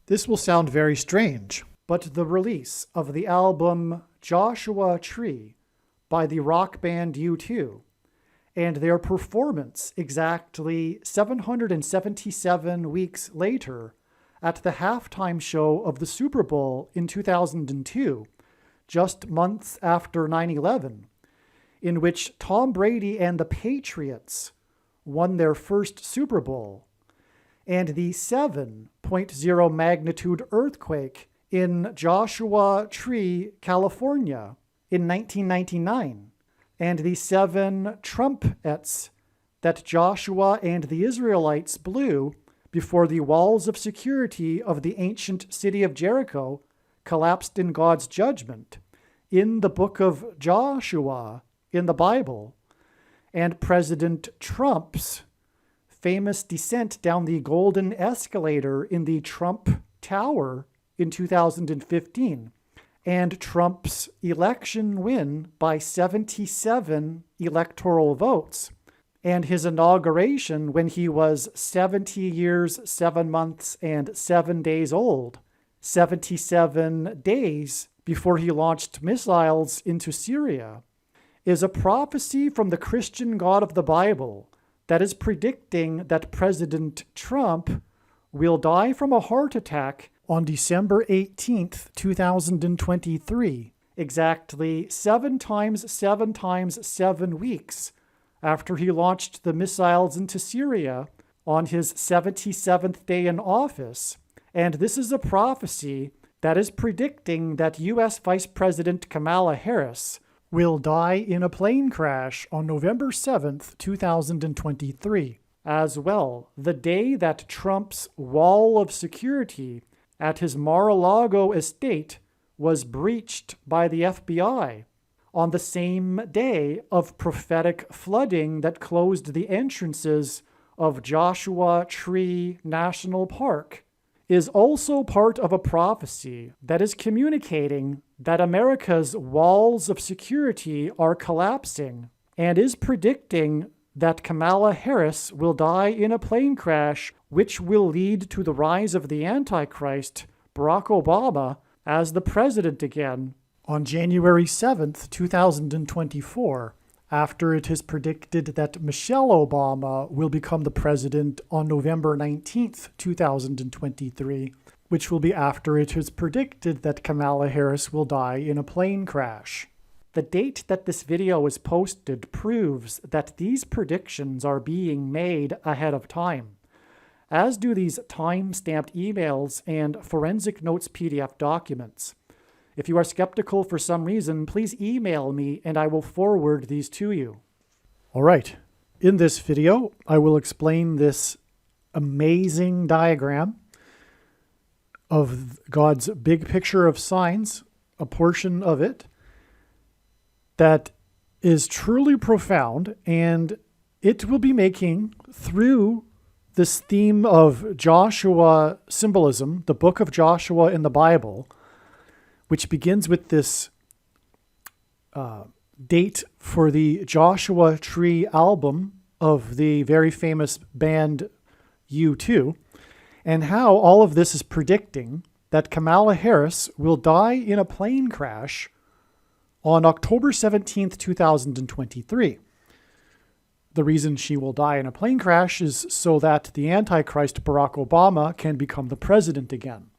This will sound very strange, but the release of the album Joshua Tree by the rock band U2 and their performance exactly 777 weeks later at the halftime show of the Super Bowl in 2002, just months after 9/11, in which Tom Brady and the Patriots won their first Super Bowl, and the 7.0 magnitude earthquake in Joshua Tree, California in 1999, and the 7 trumpets that Joshua and the Israelites blew before the walls of security of the ancient city of Jericho collapsed in God's judgment in the book of Joshua in the Bible, and President Trump's famous descent down the golden escalator in the Trump Tower in 2015, and Trump's election win by 77 electoral votes, and his inauguration when he was 70 years, 7 months, and 7 days old, 77 days before he launched missiles into Syria, is a prophecy from the Christian God of the Bible that is predicting that President Trump will die from a heart attack on December 18th, 2023, exactly 7 times 7 times 7 weeks after he launched the missiles into Syria on his 77th day in office. And this is a prophecy that is predicting that U.S. Vice President Kamala Harris will die in a plane crash on November 7th, 2023. As well, the day that Trump's wall of security at his Mar-a-Lago estate was breached by the FBI, on the same day of prophetic flooding that closed the entrances of Joshua Tree National Park, is also part of a prophecy that is communicating that America's walls of security are collapsing, and is predicting that Kamala Harris will die in a plane crash, which will lead to the rise of the Antichrist, Barack Obama, as the president again on January 7th, 2024, after it is predicted that Michelle Obama will become the president on November 19th, 2023, which will be after it is predicted that Kamala Harris will die in a plane crash. The date that this video is posted proves that these predictions are being made ahead of time, as do these time-stamped emails and forensic notes PDF documents. If you are skeptical for some reason, please email me and I will forward these to you. All right. In this video, I will explain this amazing diagram of God's big picture of signs, a portion of it that is truly profound, and it will be making, through this theme of Joshua symbolism, the book of Joshua in the Bible, which begins with this date for the Joshua Tree album of the very famous band U2, and how all of this is predicting that Kamala Harris will die in a plane crash on October 17th, 2023. The reason she will die in a plane crash is so that the Antichrist, Barack Obama, can become the president again.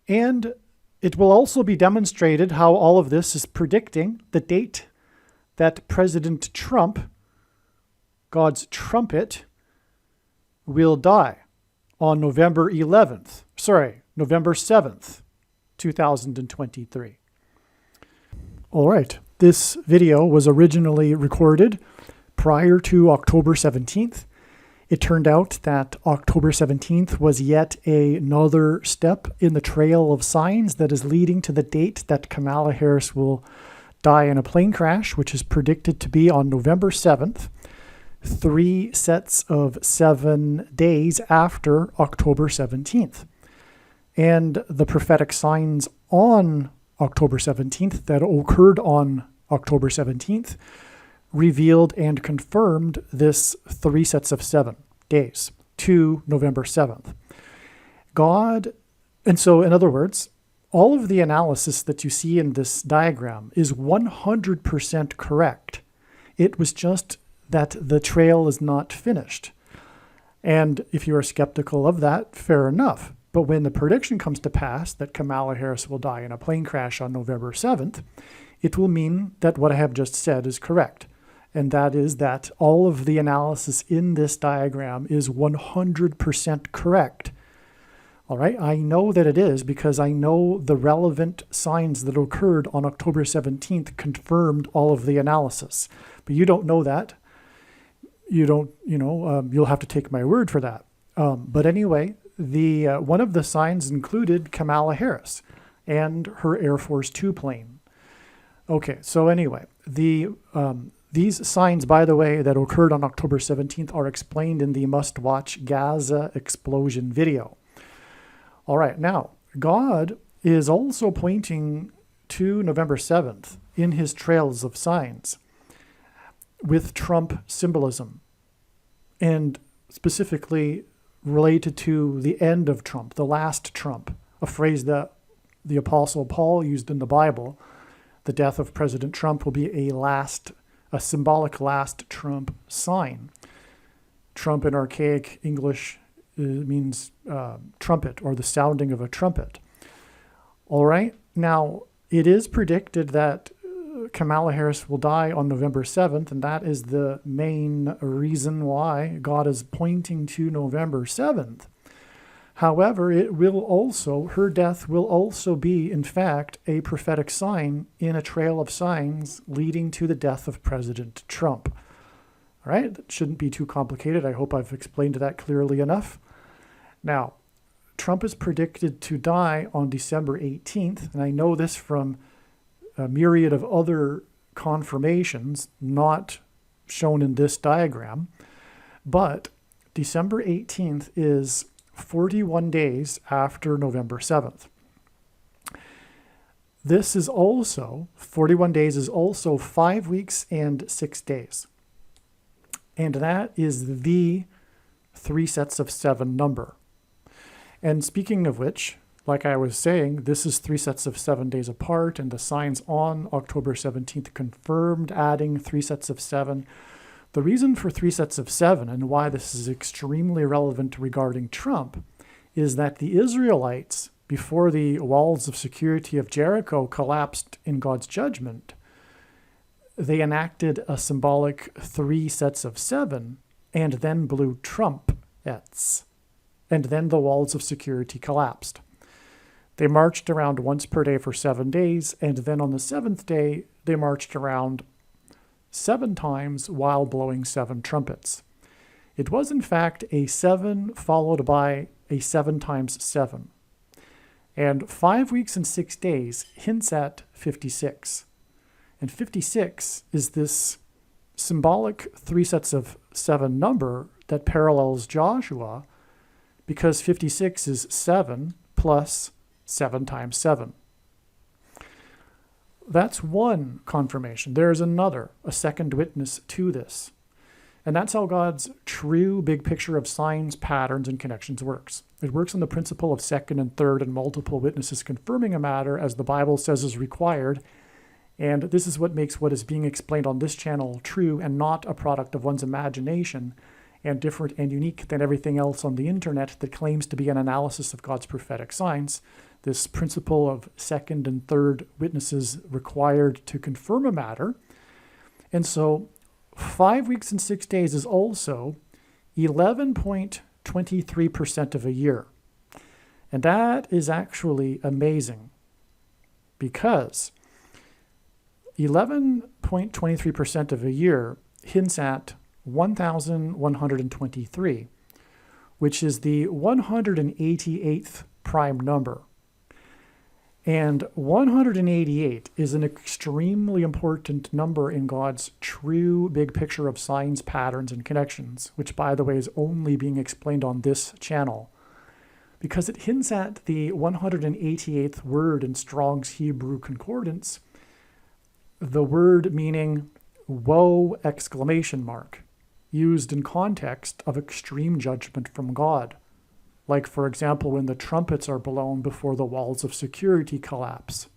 And it will also be demonstrated how all of this is predicting the date that President Trump, God's trumpet, will die on November 7th, 2023. All right, this video was originally recorded prior to October 17th. It turned out that October 17th was yet another step in the trail of signs that is leading to the date that Kamala Harris will die in a plane crash, which is predicted to be on November 7th, 3 sets of 7 days after October 17th. And the prophetic signs on October 17th that occurred on October 17th revealed and confirmed this 3 sets of 7 days to November 7th. God, and so in other words, all of the analysis that you see in this diagram is 100% correct. It was just that the trail is not finished. And if you are skeptical of that, fair enough. But when the prediction comes to pass that Kamala Harris will die in a plane crash on November 7th, it will mean that what I have just said is correct. And that is that all of the analysis in this diagram is 100% correct. All right, I know that it is because I know the relevant signs that occurred on October 17th confirmed all of the analysis. But you don't know that. You don't, you'll have to take my word for that. But anyway, the one of the signs included Kamala Harris and her Air Force Two plane. Okay, so anyway, these signs, by the way, that occurred on October 17th are explained in the must-watch Gaza explosion video. All right, now, God is also pointing to November 7th in his trails of signs with Trump symbolism, and specifically related to the end of Trump, the last Trump, a phrase that the Apostle Paul used in the Bible. The death of President Trump will be a symbolic last Trump sign. Trump in archaic English means trumpet, or the sounding of a trumpet. All right. Now, it is predicted that Kamala Harris will die on November 7th, and that is the main reason why God is pointing to November 7th. However, her death will also be, in fact, a prophetic sign in a trail of signs leading to the death of President Trump. All right, that shouldn't be too complicated. I hope I've explained that clearly enough. Now, Trump is predicted to die on December 18th, and I know this from a myriad of other confirmations not shown in this diagram, but December 18th is 41 days after November 7th. This is also, 41 days is also 5 weeks and 6 days. And that is the 3 sets of 7 number. And speaking of which, like I was saying, this is 3 sets of 7 days apart, and the signs on October 17th confirmed adding 3 sets of 7. The reason for 3 sets of 7 and why this is extremely relevant regarding Trump is that the Israelites, before the walls of security of Jericho collapsed in God's judgment, they enacted a symbolic 3 sets of 7 and then blew trumpets. And then the walls of security collapsed. They marched around once per day for 7 days, and then on the 7th day, they marched around 7 times while blowing 7 trumpets. It was, in fact, a 7 followed by a 7 times 7. And 5 weeks and 6 days hints at 56. And 56 is this symbolic 3 sets of 7 number that parallels Joshua, because 56 is 7 plus 7 times 7. That's one confirmation. There's another, a second witness to this. And that's how God's true big picture of signs, patterns, and connections works. It works on the principle of second and third and multiple witnesses confirming a matter as the Bible says is required. And this is what makes what is being explained on this channel true and not a product of one's imagination, and different and unique than everything else on the internet that claims to be an analysis of God's prophetic signs. This principle of second and third witnesses required to confirm a matter. And so 5 weeks and 6 days is also 11.23% of a year. And that is actually amazing, because 11.23% of a year hints at 1,123, which is the 188th prime number. And 188 is an extremely important number in God's true big picture of signs, patterns, and connections, which, by the way, is only being explained on this channel, because it hints at the 188th word in Strong's Hebrew Concordance, the word meaning woe exclamation mark, used in context of extreme judgment from God. like, for example, when the trumpets are blown before the walls of security collapse.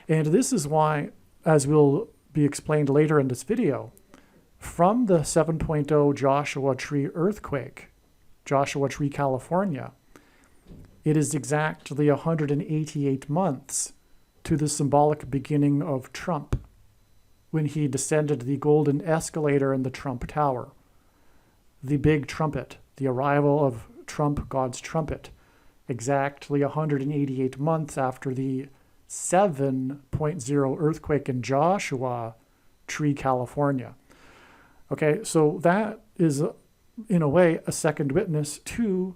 And this is why, as will be explained later in this video, from the 7.0 Joshua Tree earthquake, Joshua Tree, California, it is exactly 188 months to the symbolic beginning of Trump, when he descended the golden escalator in the Trump Tower. The big trumpet, the arrival of Trump, God's trumpet, exactly 188 months after the 7.0 earthquake in Joshua Tree, California. Okay, so that is, in a way, a second witness to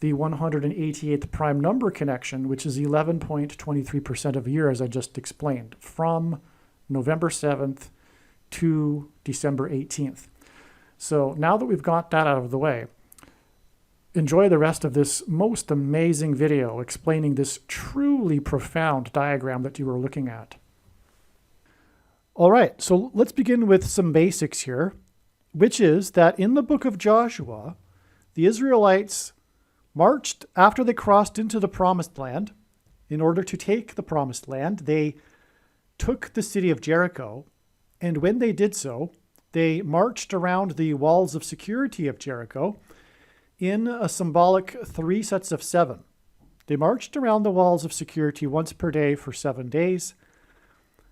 the 188th prime number connection, which is 11.23% of a year, as I just explained, from November 7th to December 18th. So now that we've got that out of the way, enjoy the rest of this most amazing video explaining this truly profound diagram that you were looking at. All right, so let's begin with some basics here, which is that in the book of Joshua, the Israelites marched after they crossed into the promised land. In order to take the promised land, they took the city of Jericho, and when they did so, they marched around the walls of security of Jericho in a symbolic 3 sets of 7. They marched around the walls of security once per day for 7 days,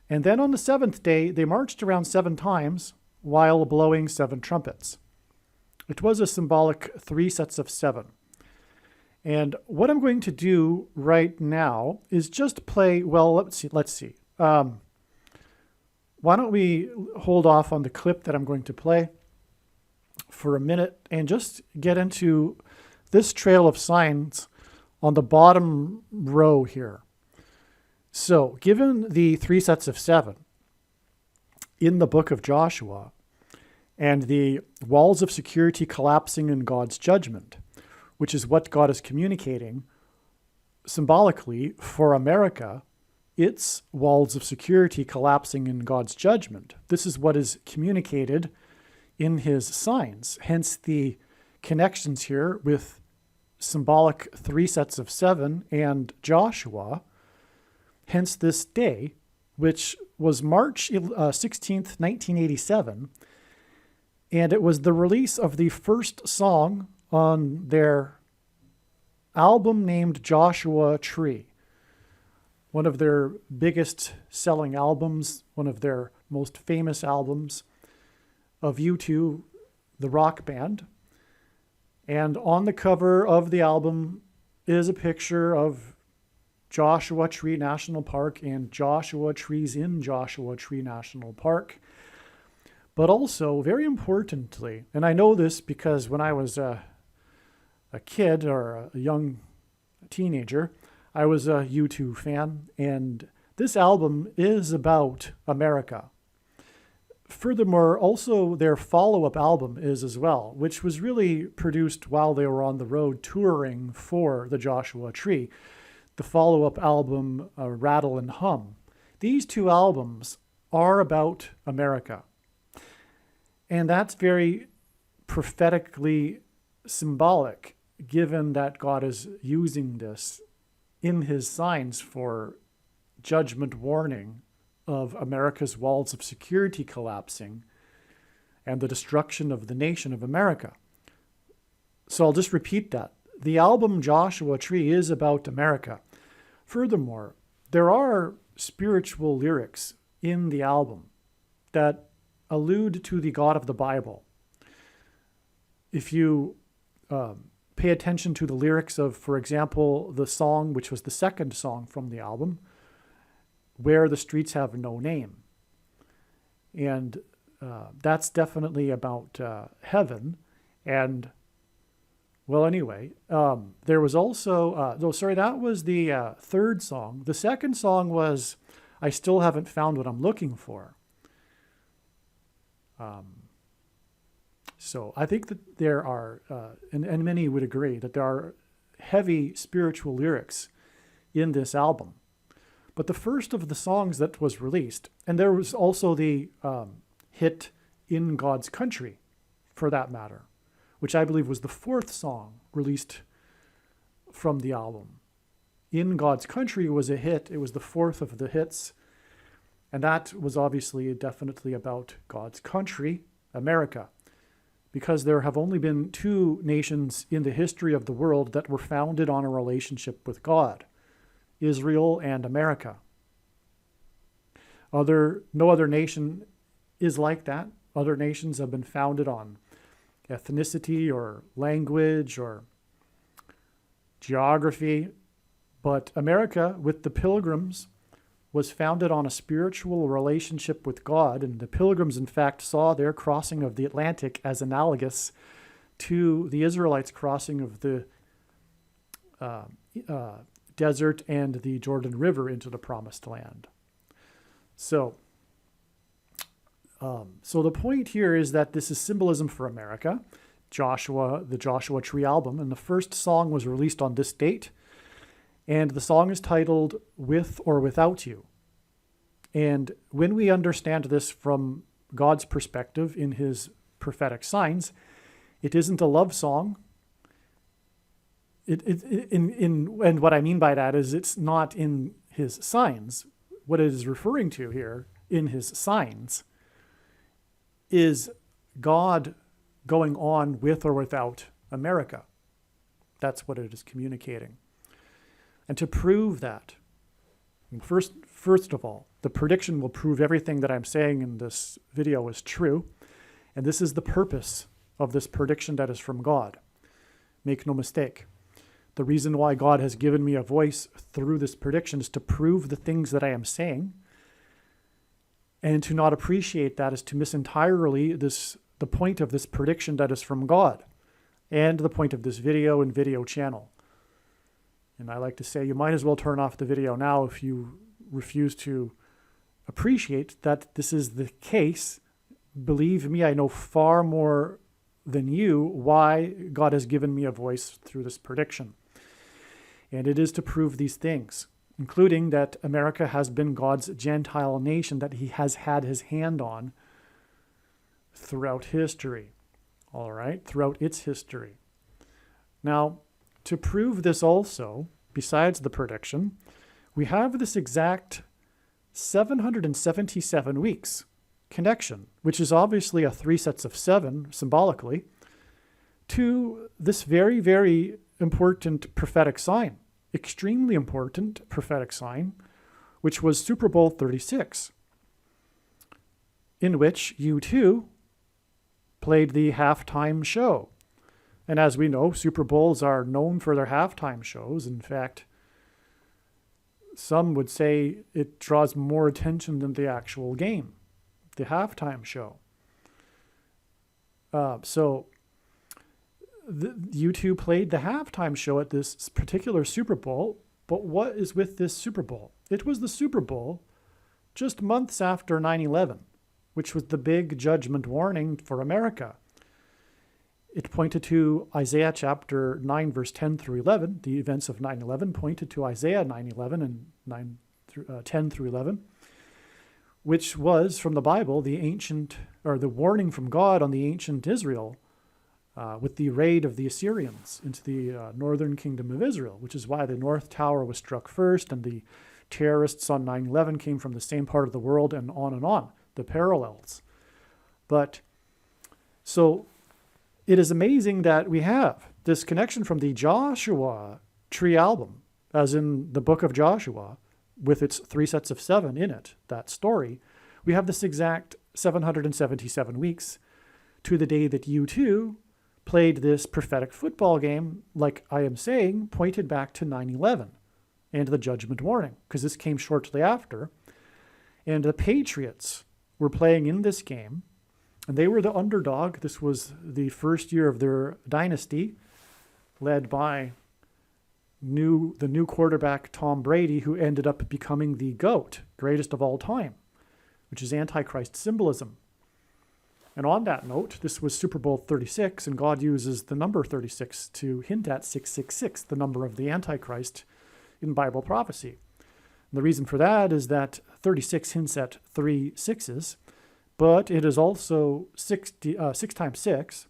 and then on the 7th day, they marched around 7 times while blowing 7 trumpets. It was a symbolic 3 sets of 7. And what I'm going to do right now is just play, well, let's see. Why don't we hold off on the clip that I'm going to play for a minute and just get into this trail of signs on the bottom row here. So, given the 3 sets of 7 in the book of Joshua and the walls of security collapsing in God's judgment, which is what God is communicating symbolically for America, its walls of security collapsing in God's judgment. This is what is communicated in his signs. Hence the connections here with symbolic 3 sets of 7 and Joshua. Hence this day, which was March 16th, 1987, and it was the release of the first song on their album named Joshua Tree, one of their biggest selling albums, one of their most famous albums of U2, the rock band. And on the cover of the album is a picture of Joshua Tree National Park and Joshua trees in Joshua Tree National Park. But also, very importantly, and I know this because when I was a kid or a young teenager, I was a U2 fan, and this album is about America. Furthermore, also their follow-up album is as well, which was really produced while they were on the road touring for the Joshua Tree. The follow-up album, Rattle and Hum. These 2 albums are about America. And that's very prophetically symbolic, given that God is using this in his signs for judgment warning of America's walls of security collapsing and the destruction of the nation of America. So I'll just repeat that. The album Joshua Tree is about America. Furthermore, there are spiritual lyrics in the album that allude to the God of the Bible. If you pay attention to the lyrics of, for example, the song, which was the second song from the album, Where the Streets Have No Name. And that's definitely about heaven. And, well, anyway, there was also, that was the third song. The second song was, I Still Haven't Found What I'm Looking For. So I think that there are, and many would agree, that there are heavy spiritual lyrics in this album. But the first of the songs that was released, and there was also the hit In God's Country, for that matter, which I believe was the 4th song released from the album. In God's Country was a hit. It was the fourth of the hits. And that was obviously definitely about God's country, America, because there have only been two nations in the history of the world that were founded on a relationship with God, Israel and America. No other nation is like that. Other nations have been founded on ethnicity or language or geography. But America, with the Pilgrims, was founded on a spiritual relationship with God. And the Pilgrims, in fact, saw their crossing of the Atlantic as analogous to the Israelites' crossing of the desert and the Jordan River into the Promised Land. So the point here is that this is symbolism for America. The Joshua Tree album, and the first song was released on this date, and the song is titled With or Without You. And when we understand this from God's perspective in his prophetic signs, it isn't a love song. And what I mean by that is it's not in his signs. What it is referring to here in his signs is God going on with or without America. That's what it is communicating. And to prove that, first of all, the prediction will prove everything that I'm saying in this video is true. And this is the purpose of this prediction that is from God. Make no mistake. The reason why God has given me a voice through this prediction is to prove the things that I am saying. And to not appreciate that is to miss entirely the point of this prediction that is from God and the point of this video and video channel. And I like to say you might as well turn off the video now if you refuse to appreciate that this is the case. Believe me, I know far more than you why God has given me a voice through this prediction. And it is to prove these things, including that America has been God's Gentile nation that he has had his hand on throughout history. All right, throughout its history. Now, to prove this also, besides the prediction, we have this exact 777 weeks connection, which is obviously a 3 sets of 7, symbolically, to this very, very important prophetic sign, extremely important prophetic sign, which was Super Bowl 36, in which U2 played the halftime show. And as we know, Super Bowls are known for their halftime shows. In fact, some would say it draws more attention than the actual game, the halftime show. So U2 played the halftime show at this particular Super Bowl. But what is with this Super Bowl? It was the Super Bowl just months after 9/11, which was the big judgment warning for America. It pointed to Isaiah chapter 9, verse 10 through 11. The events of 9/11 pointed to Isaiah 9:11 and 10 through 11, which was from the Bible, the warning from God on the ancient Israel with the raid of the Assyrians into the northern kingdom of Israel, which is why the North Tower was struck first, and the terrorists on 9/11 came from the same part of the world, and on, the parallels. But so it is amazing that we have this connection from the Joshua Tree album, as in the book of Joshua, with its 3 sets of 7 in it, that story. We have this exact 777 weeks to the day that U2 played this prophetic football game, like I am saying, pointed back to 9/11 and the judgment warning, because this came shortly after. And the Patriots were playing in this game, and they were the underdog. This was the first year of their dynasty, led by the new quarterback, Tom Brady, who ended up becoming the GOAT, greatest of all time, which is Antichrist symbolism. And on that note, this was Super Bowl 36, and God uses the number 36 to hint at 666, the number of the Antichrist in Bible prophecy. And the reason for that is that 36 hints at 3 sixes, but it is also 6 times 6,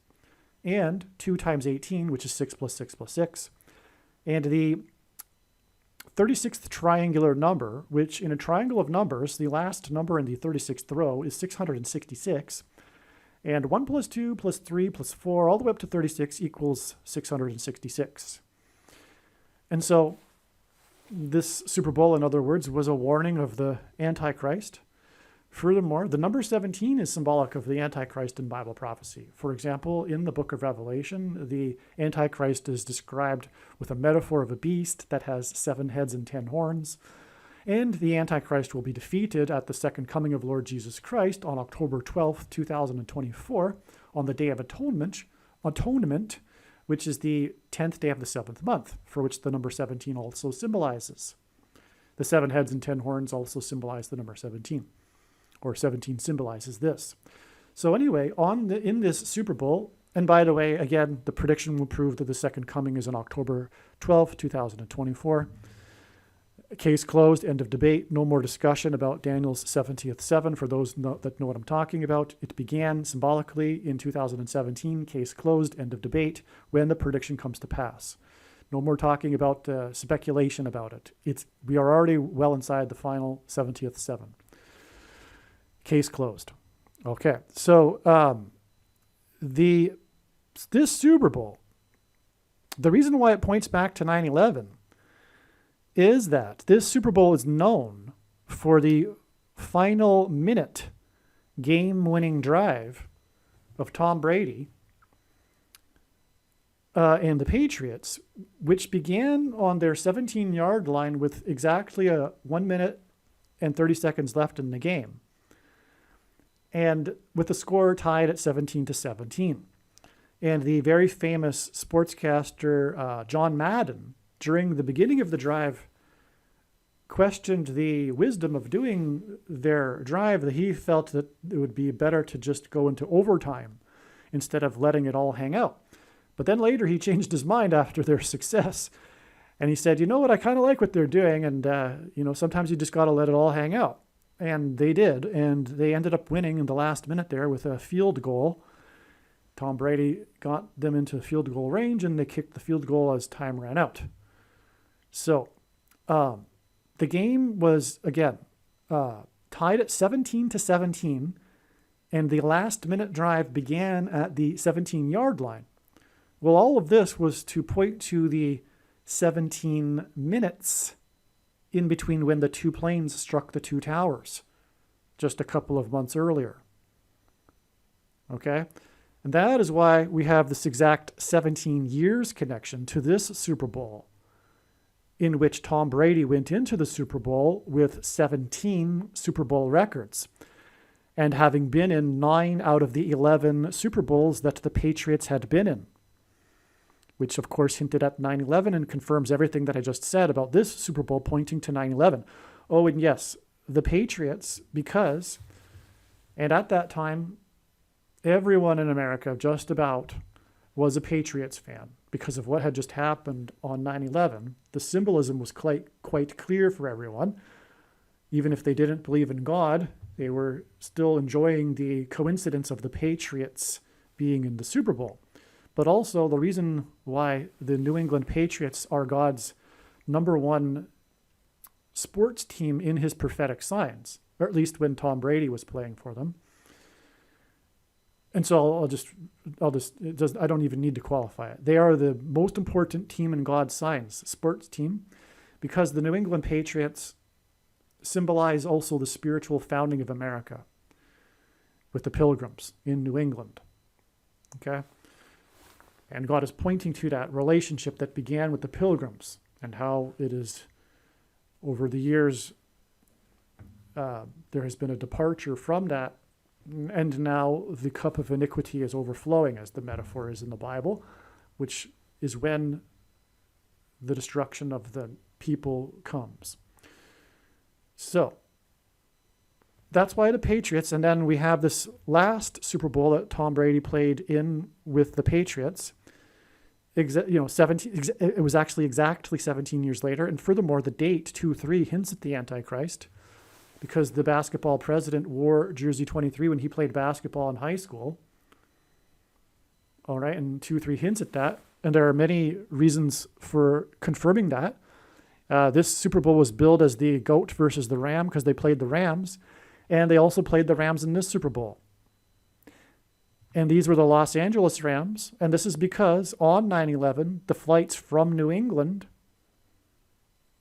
and 2 times 18, which is 6 plus 6 plus 6, And the 36th triangular number, which in a triangle of numbers, the last number in the 36th row is 666. And 1 plus 2 plus 3 plus 4 all the way up to 36 equals 666. And so this Super Bowl, in other words, was a warning of the Antichrist. Furthermore, the number 17 is symbolic of the Antichrist in Bible prophecy. For example, in the book of Revelation, the Antichrist is described with a metaphor of a beast that has 7 heads and 10 horns. And the Antichrist will be defeated at the second coming of Lord Jesus Christ on October 12th, 2024, on the Day of Atonement, which is the 10th day of the 7th month, for which the number 17 also symbolizes. The 7 heads and 10 horns also symbolize the number 17. Or 17 symbolizes this. So anyway, in this Super Bowl, and by the way, again, the prediction will prove that the second coming is on October 12th, 2024. Case closed, end of debate. No more discussion about Daniel's 70th seven. For those that know what I'm talking about, it began symbolically in 2017. Case closed, end of debate, when the prediction comes to pass. No more talking about speculation about it. We are already well inside the final 70th seven. Case closed. Okay, so this Super Bowl, the reason why it points back to 9/11 is that this Super Bowl is known for the final minute game-winning drive of Tom Brady and the Patriots, which began on their 17-yard line with exactly 1 minute and 30 seconds left in the game, and with the score tied at 17-17. And the very famous sportscaster John Madden, during the beginning of the drive, questioned the wisdom of doing their drive, that he felt that it would be better to just go into overtime instead of letting it all hang out. But then later he changed his mind after their success. And he said, you know what, I kind of like what they're doing. And, sometimes you just got to let it all hang out. And they did, and they ended up winning in the last minute there with a field goal. Tom Brady got them into field goal range, and they kicked the field goal as time ran out. So the game was, again, tied at 17-17, and the last minute drive began at the 17-yard line. Well, all of this was to point to the 17 minutes in between when the two planes struck the two towers just a couple of months earlier. Okay? And that is why we have this exact 17 years connection to this Super Bowl, in which Tom Brady went into the Super Bowl with 17 Super Bowl records, and having been in 9 out of the 11 Super Bowls that the Patriots had been in, which of course hinted at 9/11 and confirms everything that I just said about this Super Bowl pointing to 9/11. Oh, and yes, the Patriots, and at that time, everyone in America just about was a Patriots fan because of what had just happened on 9/11. The symbolism was quite clear for everyone. Even if they didn't believe in God, they were still enjoying the coincidence of the Patriots being in the Super Bowl. But also the reason why the New England Patriots are God's number one sports team in his prophetic signs, or at least when Tom Brady was playing for them. And so I don't even need to qualify it. They are the most important team in God's signs, sports team, because the New England Patriots symbolize also the spiritual founding of America with the Pilgrims in New England. Okay? And God is pointing to that relationship that began with the Pilgrims and how it is, over the years, there has been a departure from that. And now the cup of iniquity is overflowing, as the metaphor is in the Bible, which is when the destruction of the people comes. So that's why the Patriots, and then we have this last Super Bowl that Tom Brady played in with the Patriots. 17. It was actually exactly 17 years later, and furthermore, the date 2-3 hints at the Antichrist, because the basketball president wore jersey 23 when he played basketball in high school. All right, and 2-3 hints at that. And there are many reasons for confirming that. This Super Bowl was billed as the goat versus the ram because they played the Rams, and they also played the Rams in this Super Bowl. And these were the Los Angeles Rams, and this is because on 9/11, the flights from New England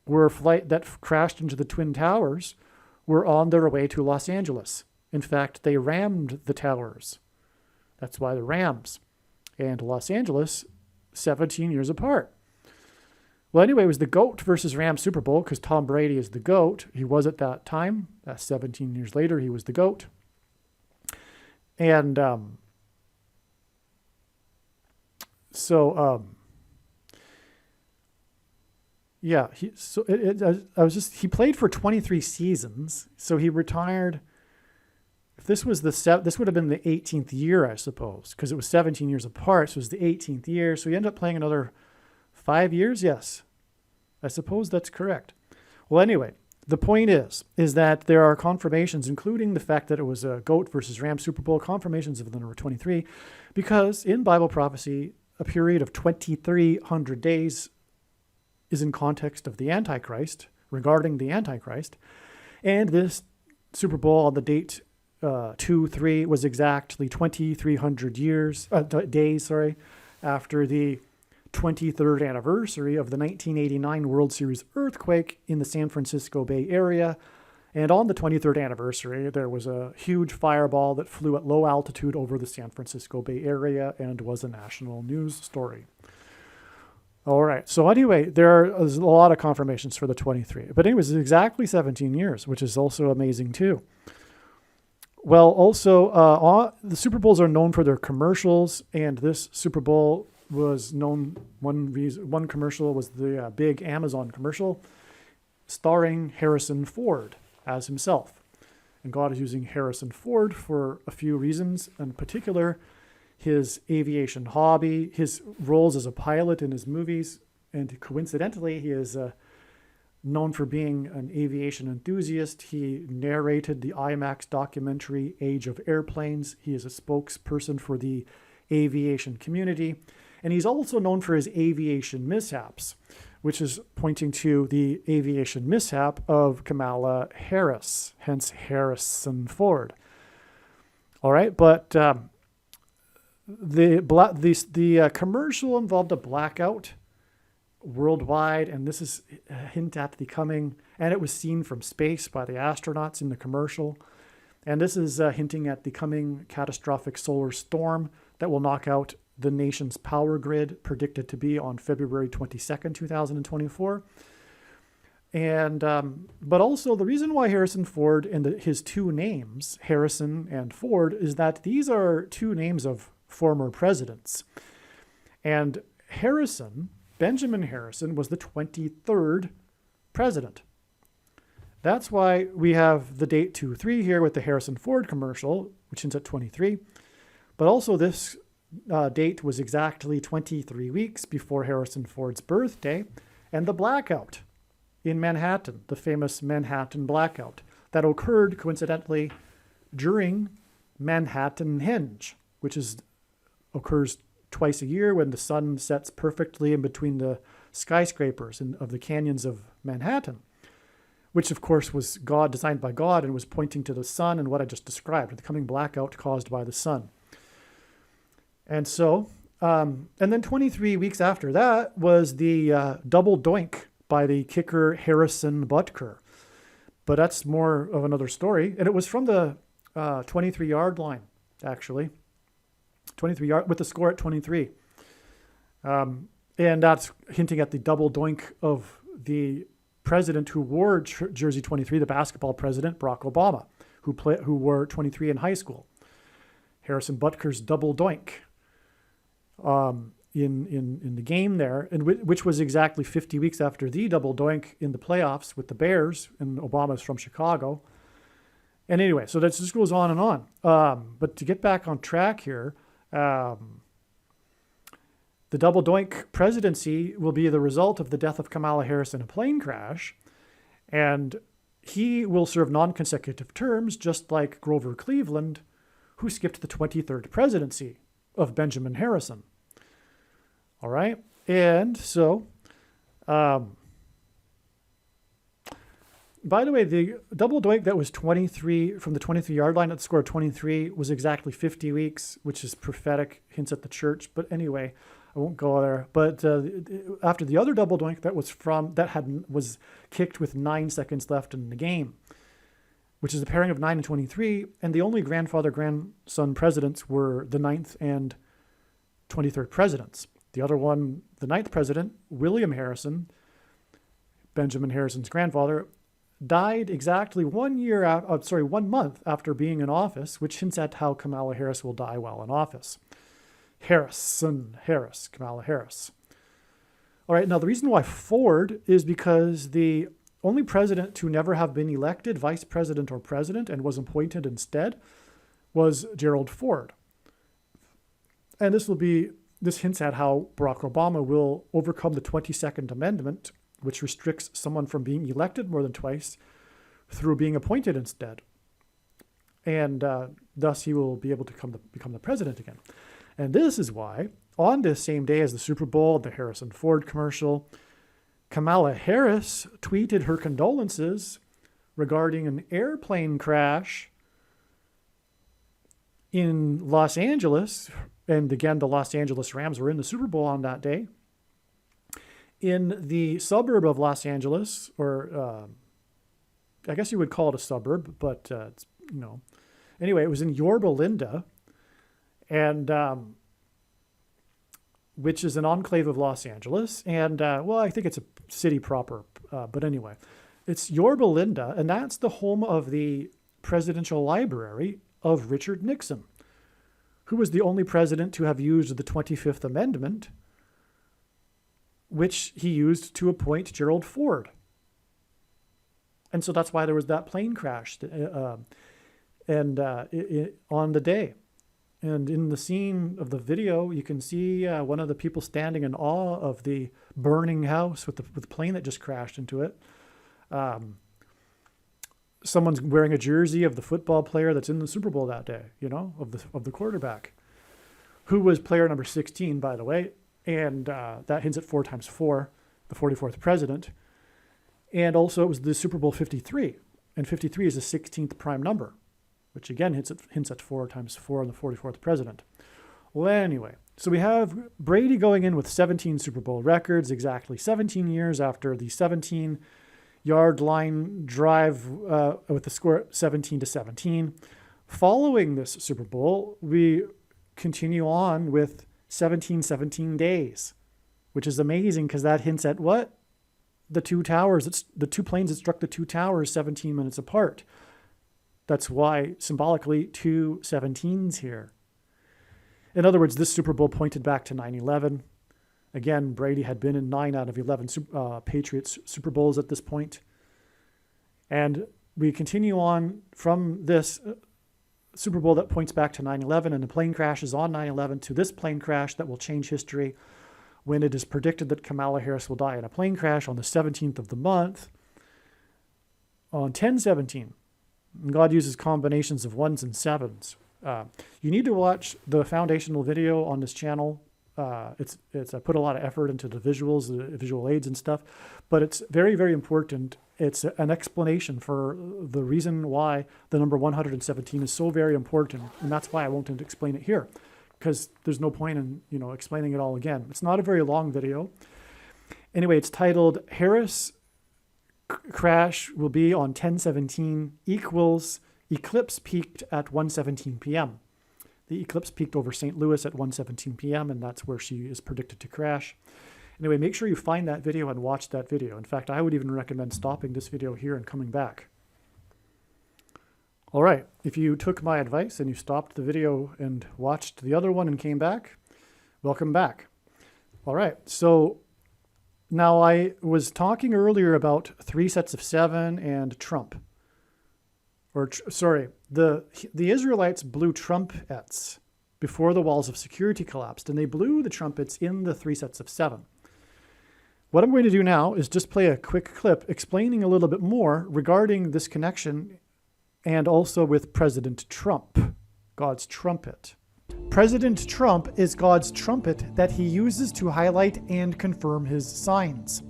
were a flight that crashed into the Twin Towers were on their way to Los Angeles. In fact, they rammed the towers. That's why the Rams and Los Angeles, 17 years apart. Well, anyway, it was the GOAT versus Rams Super Bowl because Tom Brady is the GOAT. He was at that time. 17 years later, he was the GOAT. And he played for 23 seasons. So he retired. If this was this would have been the 18th year, I suppose, because it was 17 years apart. So it was the 18th year. So he ended up playing another 5 years. Yes, I suppose that's correct. Well, anyway, the point is that there are confirmations, including the fact that it was a GOAT versus Rams Super Bowl, confirmations of the number 23, because in Bible prophecy, a period of 2,300 days is in context of the Antichrist, regarding the Antichrist. And this Super Bowl on the date 2-3 was exactly 2,300 days after the 23rd anniversary of the 1989 World Series earthquake in the San Francisco Bay Area. And on the 23rd anniversary, there was a huge fireball that flew at low altitude over the San Francisco Bay Area and was a national news story. All right. So anyway, there's a lot of confirmations for the 23. But anyways, it's exactly 17 years, which is also amazing too. Well, also, the Super Bowls are known for their commercials, and this Super Bowl was known, one commercial was the big Amazon commercial starring Harrison Ford as himself. And God is using Harrison Ford for a few reasons, in particular, his aviation hobby, his roles as a pilot in his movies, and coincidentally, he is known for being an aviation enthusiast. He narrated the IMAX documentary Age of Airplanes. He is a spokesperson for the aviation community. And he's also known for his aviation mishaps, which is pointing to the aviation mishap of Kamala Harris, hence Harrison Ford. All right, but the commercial involved a blackout worldwide, and this is a hint at the coming, and it was seen from space by the astronauts in the commercial, and this is hinting at the coming catastrophic solar storm that will knock out the nation's power grid, predicted to be on February 22nd, 2024. And but also the reason why Harrison Ford and his two names, Harrison and Ford, is that these are two names of former presidents. And Harrison, Benjamin Harrison, was the 23rd president. That's why we have the date 2-3 here with the Harrison Ford commercial, which ends at 23. But also this date was exactly 23 weeks before Harrison Ford's birthday and the blackout in Manhattan, the famous Manhattan blackout that occurred coincidentally during Manhattanhenge, which occurs twice a year when the sun sets perfectly in between the skyscrapers of the canyons of Manhattan, which of course was designed by God and was pointing to the sun and what I just described, the coming blackout caused by the sun. And so, and then 23 weeks after that was the double doink by the kicker Harrison Butker. But that's more of another story. And it was from the 23-yard line, actually. 23 yard with the score at 23. And that's hinting at the double doink of the president who wore jersey 23, the basketball president, Barack Obama, who wore 23 in high school. Harrison Butker's double doink in the game there, and which was exactly 50 weeks after the double doink in the playoffs with the Bears, and Obama's from Chicago. And anyway, so that just goes on and on. But to get back on track here, the double doink presidency will be the result of the death of Kamala Harris in a plane crash, and he will serve non-consecutive terms, just like Grover Cleveland, who skipped the 23rd presidency of Benjamin Harrison. All right. And so, by the way, the double doink that was 23 from the 23-yard line that scored 23 was exactly 50 weeks, which is prophetic, hints at the church. But anyway, I won't go there. But after the other double doink that was kicked with 9 seconds left in the game, which is a pairing of 9 and 23, and the only grandfather-grandson presidents were the 9th and 23rd presidents. The other one, the 9th president, William Harrison, Benjamin Harrison's grandfather, died exactly 1 month after being in office, which hints at how Kamala Harris will die while in office. Kamala Harris. All right, now the reason why Ford is because the only president to never have been elected vice president or president and was appointed instead was Gerald Ford. And this hints at how Barack Obama will overcome the 22nd Amendment, which restricts someone from being elected more than twice through being appointed instead. And thus he will be able to become the president again. And this is why, on this same day as the Super Bowl, the Harrison Ford commercial, Kamala Harris tweeted her condolences regarding an airplane crash in Los Angeles. And again, the Los Angeles Rams were in the Super Bowl on that day. In the suburb of Los Angeles, or I guess you would call it a suburb, but anyway, it was in Yorba Linda, and which is an enclave of Los Angeles. And I think it's a city proper, but anyway, it's Yorba Linda, and that's the home of the Presidential Library of Richard Nixon, who was the only president to have used the 25th Amendment, which he used to appoint Gerald Ford. And so that's why there was that plane crash on the day. And in the scene of the video, you can see one of the people standing in awe of the burning house with the plane that just crashed into it. Someone's wearing a jersey of the football player that's in the Super Bowl that day, of the quarterback, who was player number 16, by the way. And that hints at 4 times 4, the 44th president. And also it was the Super Bowl 53. And 53 is the 16th prime number, which again hints at 4 times 4 and the 44th president. Well, anyway, so we have Brady going in with 17 Super Bowl records, exactly 17 years after the 17-yard line drive with the score 17-17. Following this Super Bowl, we continue on with 17 days, which is amazing because that hints at what? The two towers, it's the two planes that struck the two towers 17 minutes apart. That's why symbolically 2 17s here. In other words, this Super Bowl pointed back to 9/11. Again, Brady had been in 9 out of 11 Patriots Super Bowls at this point. And we continue on from this Super Bowl that points back to 9/11 and the plane crashes on 9/11 to this plane crash that will change history when it is predicted that Kamala Harris will die in a plane crash on the 17th of the month on 10/17. God uses combinations of 1s and 7s. You need to watch the foundational video on this channel. I put a lot of effort into the visuals, the visual aids and stuff, but it's very, very important. It's an explanation for the reason why the number 117 is so very important, and that's why I won't explain it here, because there's no point in explaining it all again. It's not a very long video. Anyway, it's titled Harris Crash will be on 10/17 equals eclipse peaked at 1:17 p.m. The eclipse peaked over St. Louis at 1:17 p.m., and that's where she is predicted to crash. Anyway, make sure you find that video and watch that video. In fact, I would even recommend stopping this video here and coming back. All right, if you took my advice and you stopped the video and watched the other one and came back, welcome back. All right, so now I was talking earlier about 3 sets of 7 and Trump. The Israelites blew trumpets before the walls of security collapsed, and they blew the trumpets in the 3 sets of 7. What I'm going to do now is just play a quick clip explaining a little bit more regarding this connection and also with President Trump, God's trumpet. President Trump is God's trumpet that he uses to highlight and confirm his signs.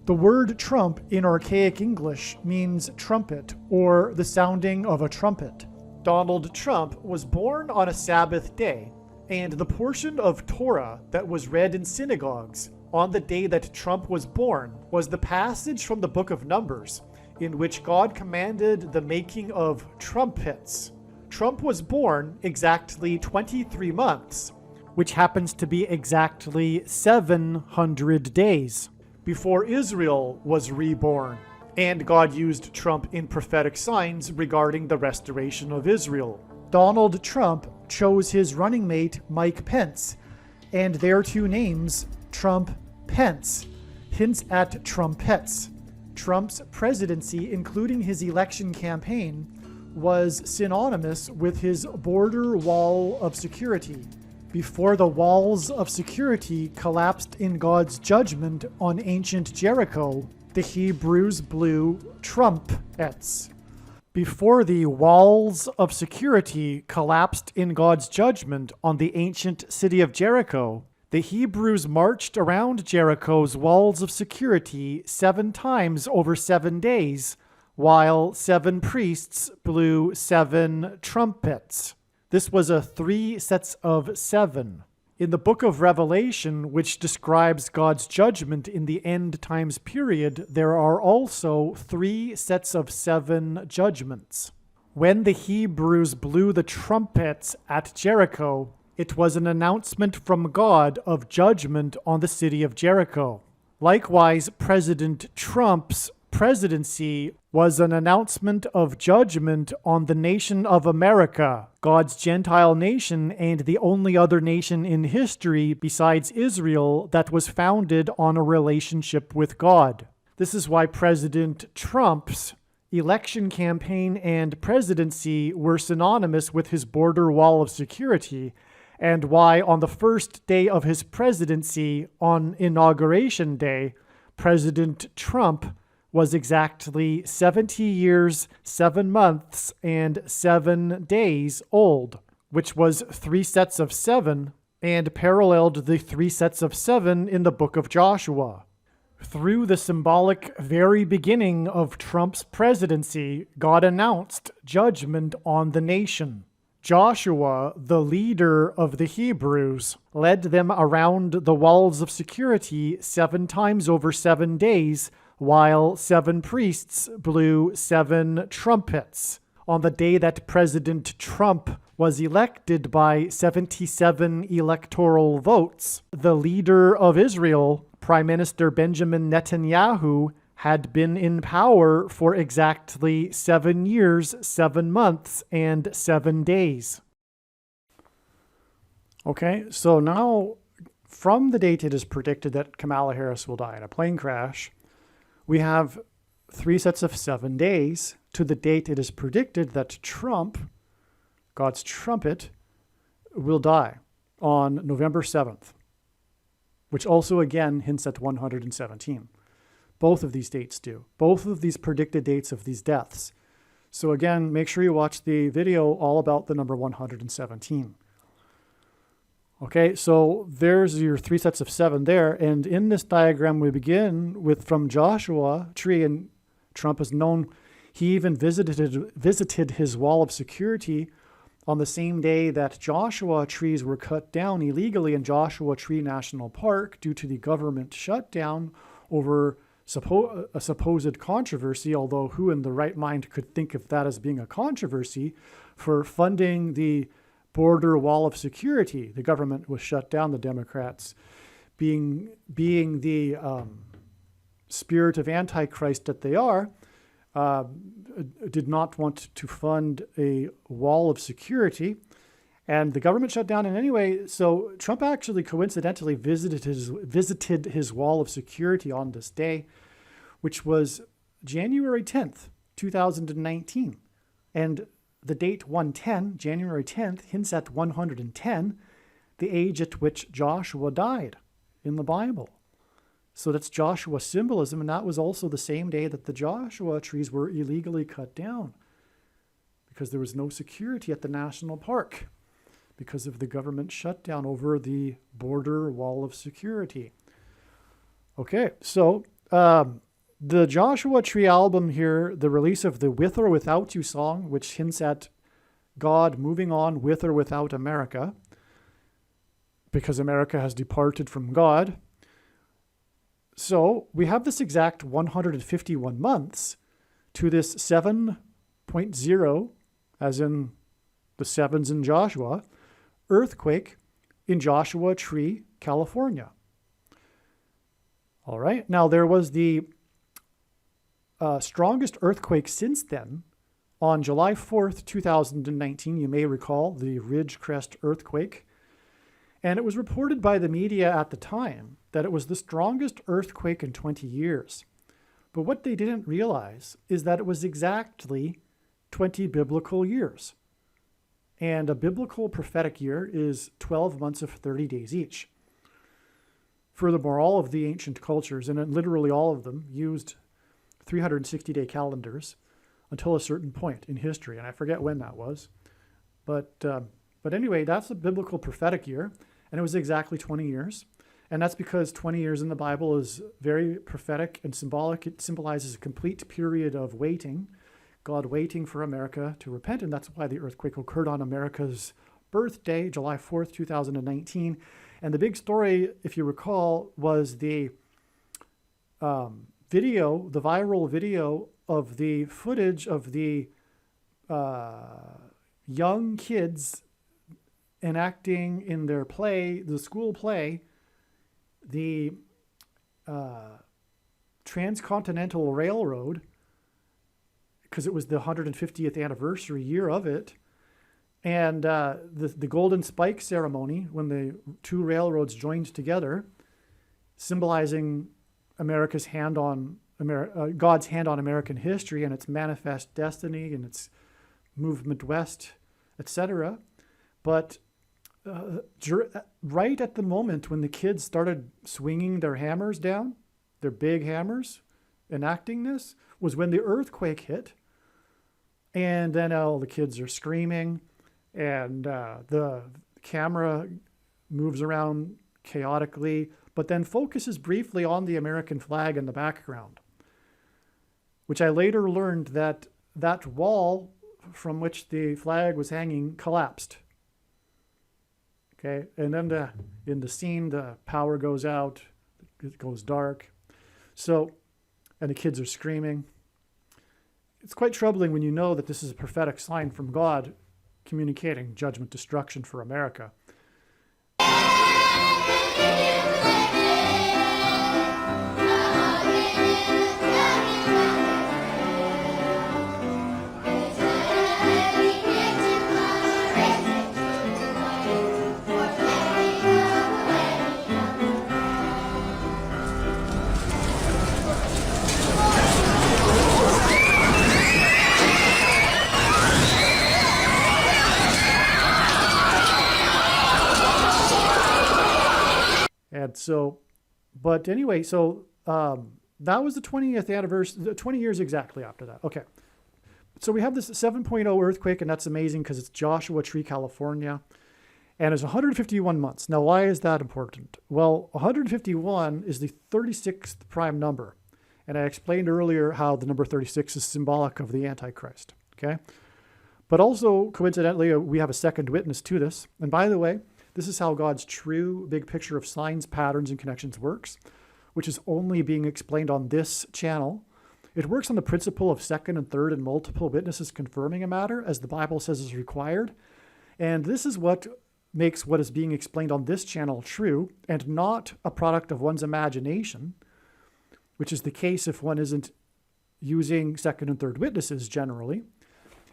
The word trump in archaic English means trumpet or the sounding of a trumpet. Donald Trump was born on a Sabbath day, and the portion of Torah that was read in synagogues on the day that Trump was born was the passage from the book of Numbers, in which God commanded the making of trumpets. Trump was born exactly 23 months, which happens to be exactly 700 days, before Israel was reborn, and God used Trump in prophetic signs regarding the restoration of Israel. Donald Trump chose his running mate Mike Pence, and their two names, Trump-Pence, hints at trumpets. Trump's presidency, including his election campaign, was synonymous with his border wall of security. Before the walls of security collapsed in God's judgment on ancient Jericho, the Hebrews blew trumpets. Before the walls of security collapsed in God's judgment on the ancient city of Jericho, the Hebrews marched around Jericho's walls of security 7 times over 7 days, while 7 priests blew 7 trumpets. This was a 3 sets of 7. In the book of Revelation, which describes God's judgment in the end times period, there are also 3 sets of 7 judgments. When the Hebrews blew the trumpets at Jericho, it was an announcement from God of judgment on the city of Jericho. Likewise, President Trump's presidency was an announcement of judgment on the nation of America, God's Gentile nation and the only other nation in history besides Israel that was founded on a relationship with God. This is why President Trump's election campaign and presidency were synonymous with his border wall of security, and why on the first day of his presidency, on Inauguration Day, President Trump was exactly 70 years, 7 months, and 7 days old, which was 3 sets of 7, and paralleled the 3 sets of 7 in the book of Joshua. Through the symbolic very beginning of Trump's presidency, God announced judgment on the nation. Joshua, the leader of the Hebrews, led them around the walls of security 7 times over 7 days, while 7 priests blew 7 trumpets. On the day that President Trump was elected by 77 electoral votes, the leader of Israel, Prime Minister Benjamin Netanyahu, had been in power for exactly 7 years, 7 months, and 7 days. Okay, so now from the date it is predicted that Kamala Harris will die in a plane crash, we have 3 sets of 7 days to the date it is predicted that Trump, God's trumpet, will die on November 7th, which also again hints at 117. Both of these dates do. Both of these predicted dates of these deaths. So again, make sure you watch the video all about the number 117. Okay, so there's your 3 sets of 7 there. And in this diagram, we begin with from Joshua Tree, and Trump is known. He even visited his wall of security on the same day that Joshua trees were cut down illegally in Joshua Tree National Park due to the government shutdown over a supposed controversy, although who in the right mind could think of that as being a controversy, for funding the border wall of security. The government was shut down. The Democrats, being the spirit of Antichrist that they are, did not want to fund a wall of security, and the government shut down in any way. So Trump actually coincidentally visited his wall of security on this day, which was January 10th, 2019. And the date 110, January 10th, hints at 110, the age at which Joshua died in the Bible. So that's Joshua symbolism, and that was also the same day that the Joshua trees were illegally cut down because there was no security at the national park. because of the government shutdown over the border wall of security. Okay, so the Joshua Tree album here, the release of the With or Without You song, which hints at God moving on with or without America, because America has departed from God. So we have this exact 151 months to this 7.0, as in the sevens in Joshua, earthquake in Joshua Tree, California. All right. Now, there was the strongest earthquake since then on July 4th, 2019. You may recall the Ridgecrest earthquake. And it was reported by the media at the time that it was the strongest earthquake in 20 years. But what they didn't realize is that it was exactly 20 biblical years. And a biblical prophetic year is 12 months of 30 days each. Furthermore, all of the ancient cultures, and literally all of them, used 360-day calendars until a certain point in history. And I forget when that was. But anyway, that's a biblical prophetic year. And it was exactly 20 years. And that's because 20 years in the Bible is very prophetic and symbolic. It symbolizes a complete period of waiting, God waiting for America to repent. And that's why the earthquake occurred on America's birthday, July 4th, 2019. And the big story, if you recall, was the video, the viral video of the footage of the young kids enacting in their play, the school play, the Transcontinental Railroad, because it was the 150th anniversary year of it, and the Golden Spike ceremony, when the two railroads joined together, symbolizing America's hand on God's hand on American history and its manifest destiny and its movement west, etc. But right at the moment when the kids started swinging their hammers down, their big hammers, enacting this, was when the earthquake hit. And then all the kids are screaming, and the camera moves around chaotically, but then focuses briefly on the American flag in the background, which I later learned that that wall from which the flag was hanging collapsed. Okay, and then in the scene, the power goes out, it goes dark. So, and the kids are screaming. It's quite troubling when you know that this is a prophetic sign from God communicating judgment, destruction for America. And so, but anyway, so that was the 20th anniversary, 20 years exactly after that. Okay. So we have this 7.0 earthquake, and that's amazing because it's Joshua Tree, California, and it's 151 months. Now, why is that important? Well, 151 is the 36th prime number. And I explained earlier how the number 36 is symbolic of the Antichrist. Okay. But also, coincidentally, we have a second witness to this. And by the way, this is how God's true big picture of signs, patterns, and connections works, which is only being explained on this channel. It works on the principle of second and third and multiple witnesses confirming a matter, as the Bible says is required. And this is what makes what is being explained on this channel true and not a product of one's imagination, which is the case if one isn't using second and third witnesses generally,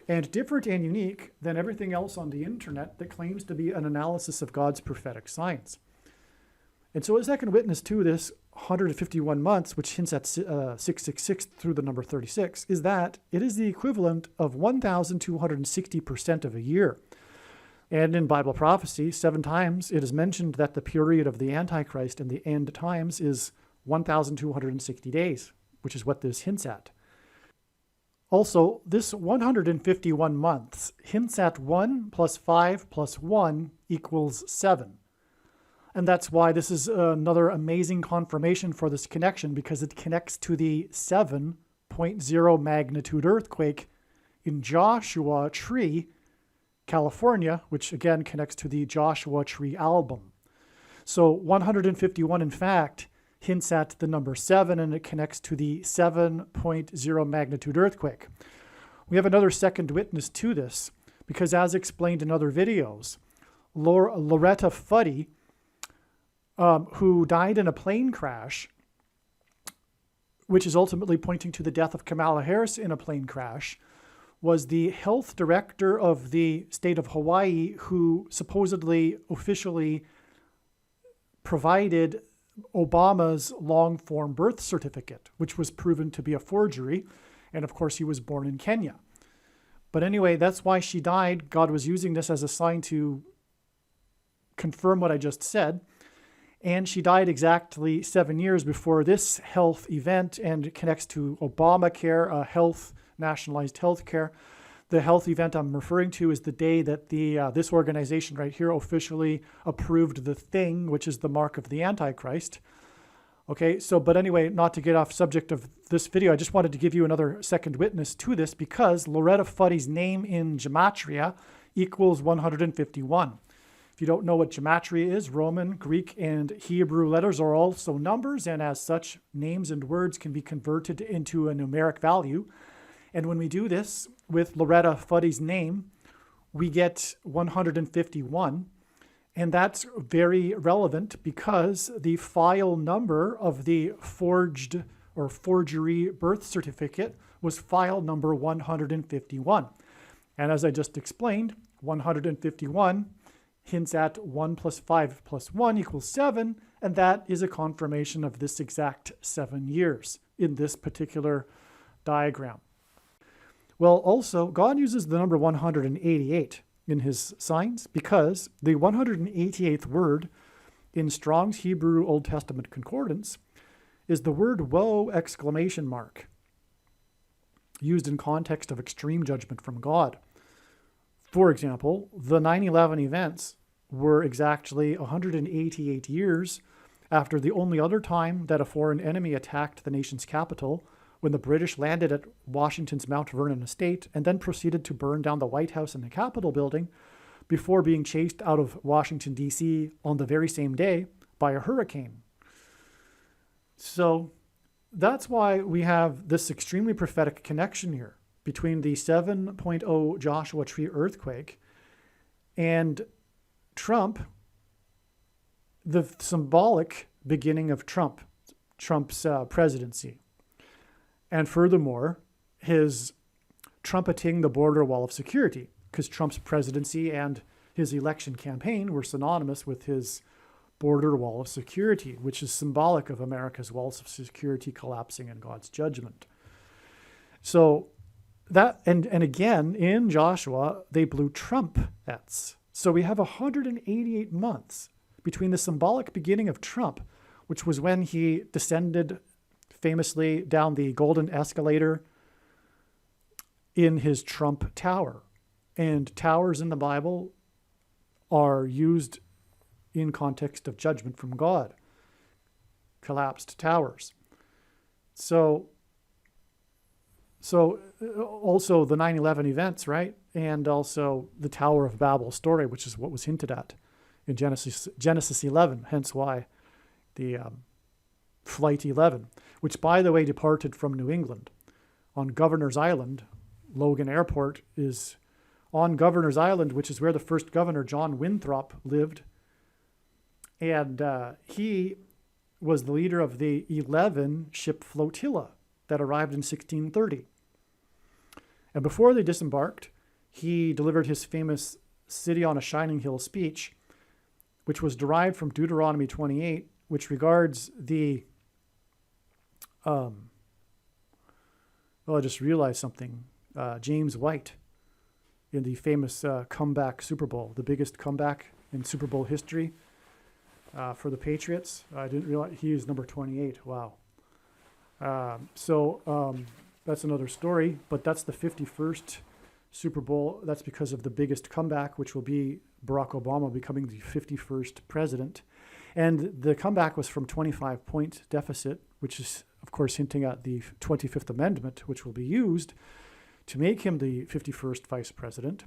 and different and unique than everything else on the internet that claims to be an analysis of God's prophetic signs. And so a second witness to this 151 months, which hints at 666 through the number 36, is that it is the equivalent of 1,260% of a year. And in Bible prophecy, 7 times it is mentioned that the period of the Antichrist and the end times is 1,260 days, which is what this hints at. Also, this 151 months hints at 1 plus 5 plus 1 equals 7. And that's why this is another amazing confirmation for this connection, because it connects to the 7.0 magnitude earthquake in Joshua Tree, California, which again connects to the Joshua Tree album. So 151, in fact, hints at the number 7, and it connects to the 7.0 magnitude earthquake. We have another second witness to this, because as explained in other videos, Loretta Fuddy, who died in a plane crash, which is ultimately pointing to the death of Kamala Harris in a plane crash, was the health director of the state of Hawaii, who supposedly officially provided Obama's long-form birth certificate, which was proven to be a forgery. And of course, he was born in Kenya. But anyway, that's why she died. God was using this as a sign to confirm what I just said. And she died exactly 7 years before this health event, and it connects to Obamacare, nationalized health care. The health event I'm referring to is the day that this organization right here officially approved the thing, which is the mark of the Antichrist. Okay, so, but anyway, not to get off subject of this video, I just wanted to give you another second witness to this, because Loretta Fuddy's name in Gematria equals 151. If you don't know what Gematria is, Roman, Greek, and Hebrew letters are also numbers, and as such, names and words can be converted into a numeric value. And when we do this with Loretta Fuddy's name, we get 151. And that's very relevant because the file number of the forged or forgery birth certificate was file number 151. And as I just explained, 151 hints at 1 plus 5 plus 1 equals 7, and that is a confirmation of this exact 7 years in this particular diagram. Well, also, God uses the number 188 in his signs because the 188th word in Strong's Hebrew Old Testament Concordance is the word woe exclamation mark, used in context of extreme judgment from God. For example, the 9/11 events were exactly 188 years after the only other time that a foreign enemy attacked the nation's capital, when the British landed at Washington's Mount Vernon estate and then proceeded to burn down the White House and the Capitol building before being chased out of Washington, D.C. on the very same day by a hurricane. So that's why we have this extremely prophetic connection here between the 7.0 Joshua Tree earthquake and Trump, the symbolic beginning of Trump's presidency. And furthermore, his trumpeting the border wall of security, because Trump's presidency and his election campaign were synonymous with his border wall of security, which is symbolic of America's walls of security collapsing in God's judgment. So that, and again, in Joshua, they blew trumpets. So we have 188 months between the symbolic beginning of Trump, which was when he descended famously down the golden escalator in his Trump Tower. And towers in the Bible are used in context of judgment from God. Collapsed towers. So also the 9/11 events, right? And also the Tower of Babel story, which is what was hinted at in Genesis 11, hence why the Flight 11, which, by the way, departed from New England. On Governor's Island, Logan Airport is on Governor's Island, which is where the first governor, John Winthrop, lived. And he was the leader of the 11-ship flotilla that arrived in 1630. And before they disembarked, he delivered his famous City on a Shining Hill speech, which was derived from Deuteronomy 28, which regards the, I just realized something, James White in the famous comeback Super Bowl, the biggest comeback in Super Bowl history for the Patriots. I didn't realize he is number 28. Wow. that's another story, but that's the 51st Super Bowl. That's because of the biggest comeback, which will be Barack Obama becoming the 51st president. And the comeback was from 25-point deficit, which is, of course, hinting at the 25th Amendment, which will be used to make him the 51st vice president.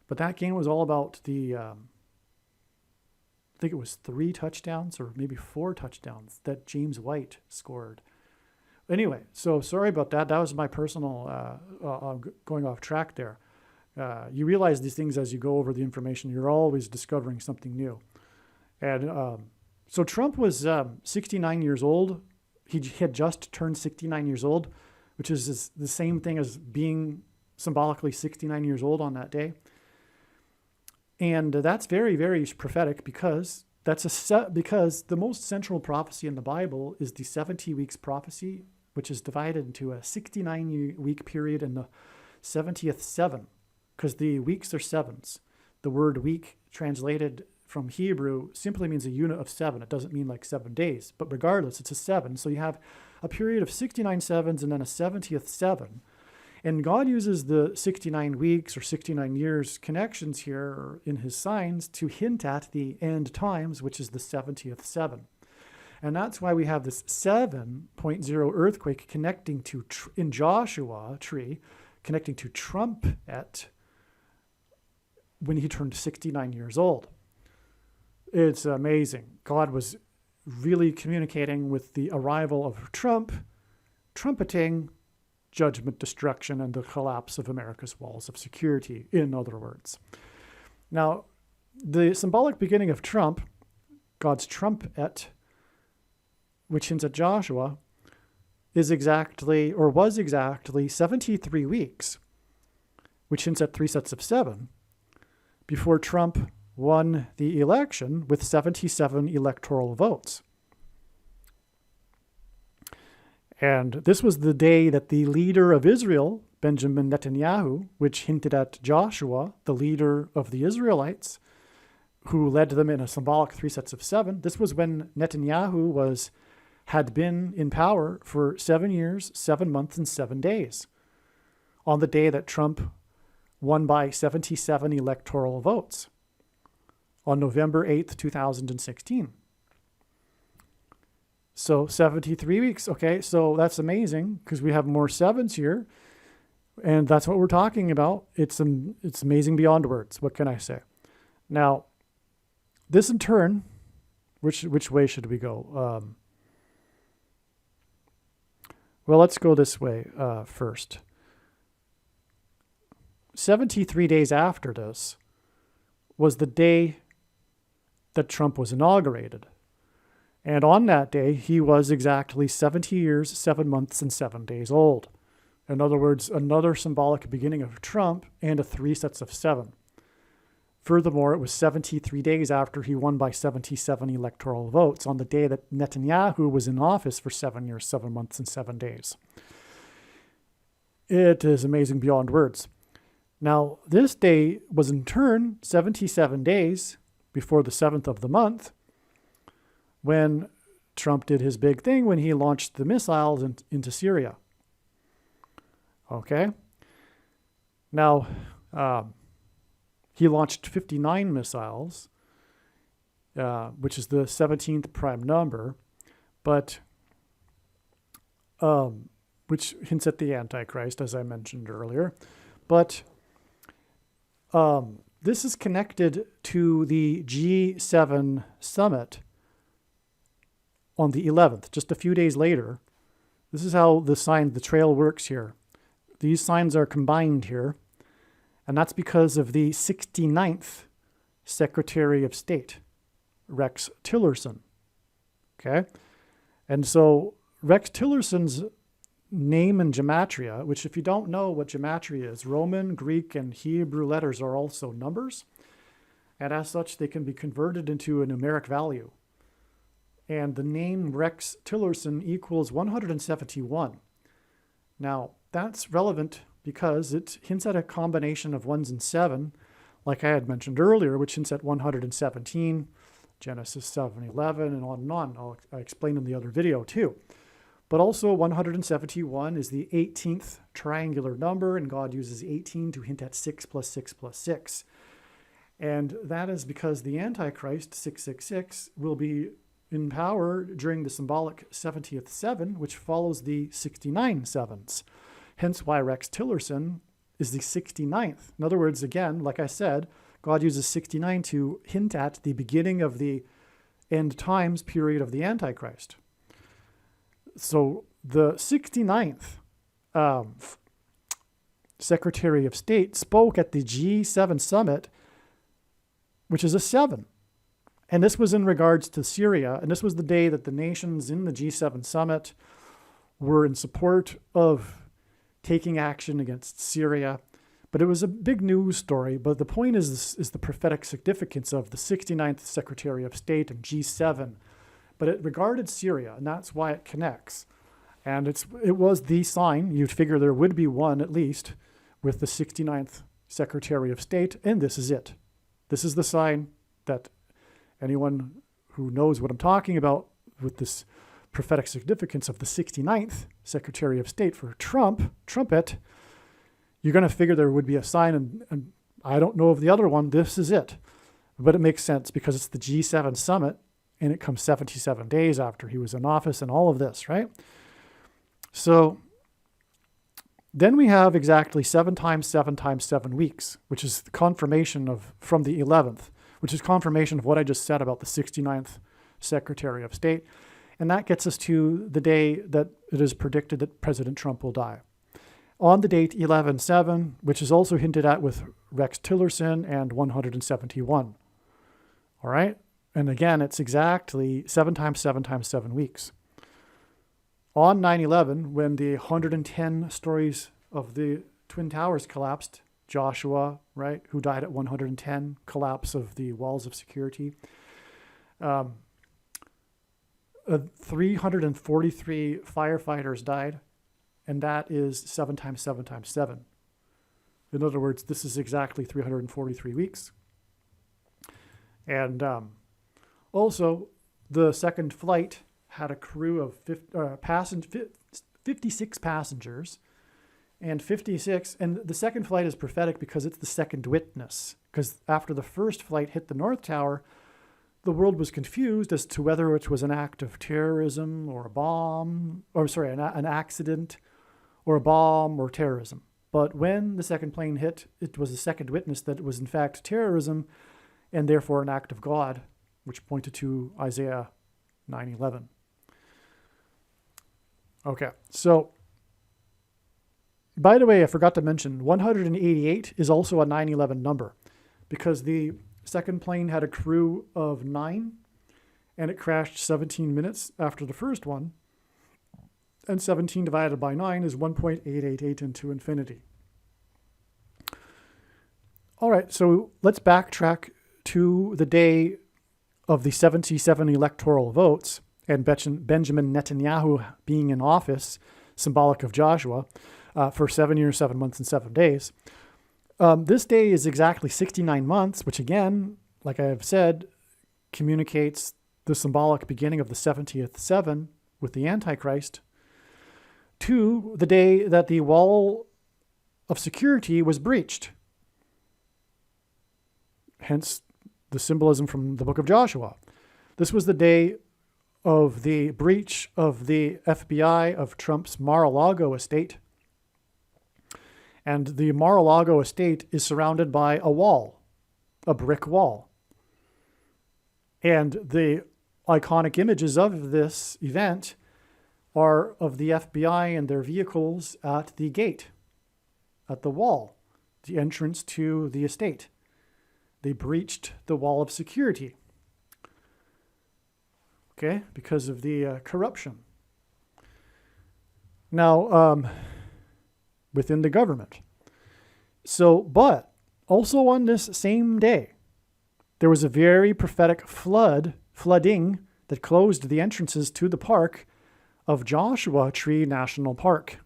But that game was all about the, I think it was 3 touchdowns or maybe 4 touchdowns that James White scored. Anyway, so sorry about that. That was my personal going off track there. You realize these things as you go over the information. You're always discovering something new. And so Trump was 69 years old. He had just turned 69 years old, which is the same thing as being symbolically 69 years old on that day. And that's very, very prophetic because because the most central prophecy in the Bible is the 70 weeks prophecy, which is divided into a 69-week period and the 70th 7, because the weeks are sevens. The word week translated from Hebrew simply means a unit of 7. It doesn't mean like 7 days, but regardless, it's a 7. So you have a period of 69 sevens and then a 70th 7. And God uses the 69 weeks or 69 years connections here in his signs to hint at the end times, which is the 70th 7. And that's why we have this 7.0 earthquake connecting to, in Joshua tree, connecting to Trump when he turned 69 years old. It's amazing. God was really communicating with the arrival of Trump, trumpeting judgment, destruction, and the collapse of America's walls of security, in other words. Now, the symbolic beginning of Trump, God's trumpet, which hints at Joshua, was exactly 73 weeks, which hints at 3 sets of 7, before Trump won the election with 77 electoral votes. And this was the day that the leader of Israel, Benjamin Netanyahu, which hinted at Joshua, the leader of the Israelites, who led them in a symbolic 3 sets of 7. This was when Netanyahu had been in power for 7 years, 7 months, and 7 days, on the day that Trump won by 77 electoral votes, on November 8th, 2016. So 73 weeks. Okay, so that's amazing because we have more 7s here. And that's what we're talking about. It's amazing beyond words. What can I say? Now, this in turn, which way should we go? Well, let's go this way first. 73 days after this was the day that Trump was inaugurated. And on that day, he was exactly 70 years, 7 months, and 7 days old. In other words, another symbolic beginning of Trump and a 3 sets of 7. Furthermore, it was 73 days after he won by 77 electoral votes on the day that Netanyahu was in office for 7 years, 7 months, and 7 days. It is amazing beyond words. Now, this day was in turn 77 days before the 7th of the month, when Trump did his big thing when he launched the missiles into Syria. Okay? Now, he launched 59 missiles, which is the 17th prime number, but which hints at the Antichrist, as I mentioned earlier. But this is connected to the G7 summit on the 11th, just a few days later. This is how the trail works here. These signs are combined here, and that's because of the 69th Secretary of State, Rex Tillerson. Okay? And so Rex Tillerson's name in gematria, which if you don't know what gematria is, Roman, Greek, and Hebrew letters are also numbers, and as such they can be converted into a numeric value. And the name Rex Tillerson equals 171. Now, that's relevant because it hints at a combination of 1s and 7, like I had mentioned earlier, which hints at 117, Genesis 7:11, and on and on. I explained in the other video too. But also 171 is the 18th triangular number, and God uses 18 to hint at 6 plus 6 plus 6. And that is because the Antichrist, 666, will be in power during the symbolic 70th seven, which follows the 69 sevens. Hence why Rex Tillerson is the 69th. In other words, again, like I said, God uses 69 to hint at the beginning of the end times period of the Antichrist. So the 69th Secretary of State spoke at the G7 summit, which is a 7. And this was in regards to Syria. And this was the day that the nations in the G7 summit were in support of taking action against Syria. But it was a big news story. But the point is the prophetic significance of the 69th Secretary of State and G7. But it regarded Syria, and that's why it connects. And it was the sign. You'd figure there would be one at least with the 69th Secretary of State, and this is it. This is the sign that anyone who knows what I'm talking about with this prophetic significance of the 69th Secretary of State for trumpet, you're going to figure there would be a sign, and I don't know of the other one. This is it. But it makes sense because it's the G7 summit, and it comes 77 days after he was in office and all of this, right? So then we have exactly 7 times 7 times 7 weeks, which is the confirmation from the 11th, which is confirmation of what I just said about the 69th Secretary of State. And that gets us to the day that it is predicted that President Trump will die. On the date 11/7, which is also hinted at with Rex Tillerson and 171. All right? And again, it's exactly 7 times 7 times 7 weeks. On 9/11, when the 110 stories of the Twin Towers collapsed, Joshua, right, who died at 110, collapse of the walls of security, 343 firefighters died, and that is 7 times 7 times 7. In other words, this is exactly 343 weeks. And also, the second flight had a crew of 56 passengers, and the second flight is prophetic because it's the second witness. Because after the first flight hit the North Tower, the world was confused as to whether it was an act of terrorism or an accident or a bomb or terrorism. But when the second plane hit, it was the second witness that it was in fact terrorism and therefore an act of God, which pointed to Isaiah 9:11. Okay, so by the way, I forgot to mention 188 is also a 9/11 number because the second plane had a crew of 9 and it crashed 17 minutes after the first one. And 17 divided by 9 is 1.888 into infinity. All right, so let's backtrack to the day of the 77 electoral votes and Benjamin Netanyahu being in office, symbolic of Joshua, for 7 years, 7 months, and 7 days. This day is exactly 69 months, which again, like I have said, communicates the symbolic beginning of the 70th seven with the Antichrist, to the day that the wall of security was breached. Hence the symbolism from the book of Joshua. This was the day of the breach of the FBI of Trump's Mar-a-Lago estate. And the Mar-a-Lago estate is surrounded by a wall, a brick wall. And the iconic images of this event are of the FBI and their vehicles at the gate, at the wall, the entrance to the estate. They breached the wall of security, okay, because of the corruption. Now, within the government. So, but also on this same day, there was a very prophetic flooding that closed the entrances to the park of Joshua Tree National Park.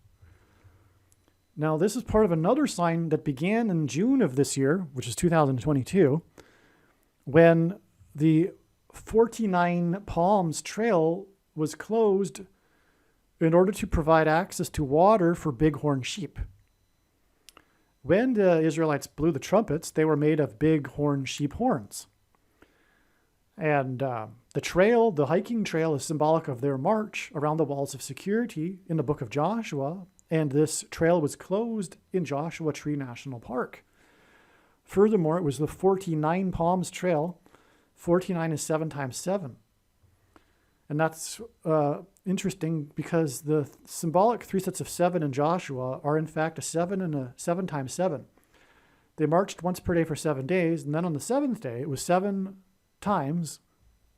Now, this is part of another sign that began in June of this year, which is 2022, when the 49 Palms Trail was closed in order to provide access to water for bighorn sheep. When the Israelites blew the trumpets, they were made of bighorn sheep horns. And the hiking trail is symbolic of their march around the walls of security in the book of Joshua. And this trail was closed in Joshua Tree National Park. Furthermore, it was the 49 Palms Trail. 49 is 7 times 7. And that's interesting because the symbolic 3 sets of 7 in Joshua are in fact a 7 and a 7 times 7. They marched once per day for 7 days, and then on the 7th day, it was 7 times